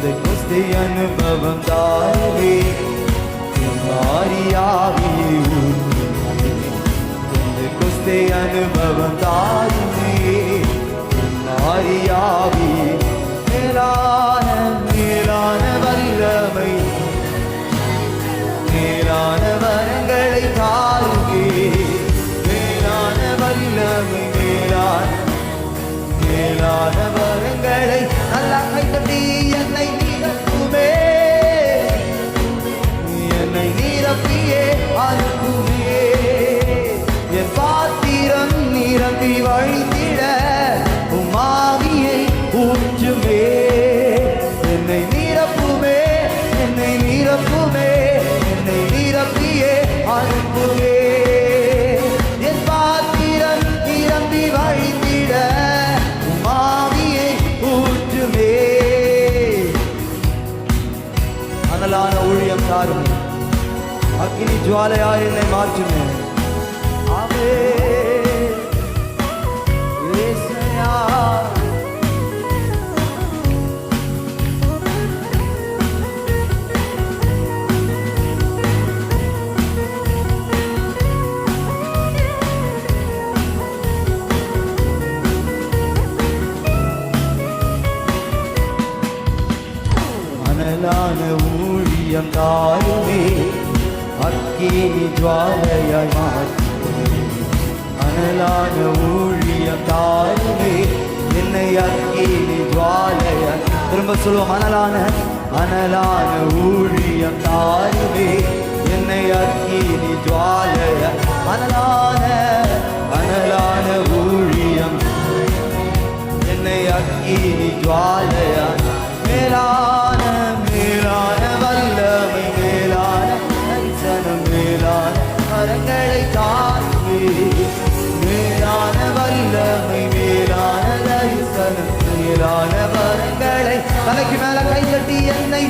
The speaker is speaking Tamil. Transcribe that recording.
பெந்தெகொஸ்தே அனுபவம் தாருமே மாரியாவியை ஊற்றுமே பெந்தெகொஸ்தே அனுபவம் தாருமே மாரியாவியை மேலான மேலான வல்லமை மேலான வரங்களை தாருமே மேலான வல்லமை மேலான வரங்களை நல்லா கைத்தட்டி என்னை நீரப்புமே என்னை நீரப்பியே அனுப்புமே என் பாத்திரம் நிரம்பி வழிந்திட உமாவியை ஊற்றுமே என்னை நீரப்புமே என்னை நீரப்புமே என்னை நீரப்பியே அனுப்புமே என் பாத்திரம் நிரம்பி வழிந்திட உமாவியை ஊற்றுமே அனலான ஊழியம் தாரும் அக்கினி ஜுவாலையாய் என்னை மாற்றுமே ஆமே அனலான ஊழியம் தாருமே அக்கினி ஜுவாலையாய் மாற்றுமே அனலான ஊழியம் தாருமே என்னை அக்கினி ஜுவாலையாய் திரும்ப சொல்லுவோம் அனலான ஊழியம் தாருமே என்னை அக்கினி ஜுவாலையாய் அனலான ஊழியம் என்னை அக்கினி ஜுவாலையாய் மேலான மேலான வல்லமை மேலான தரிசனம் மேலான வரங்களை தாருமே மேலான வல்லமை மேலான தரிசனம் மேலான வரங்களை தலைக்கு மேல கைத்தட்டி என்னை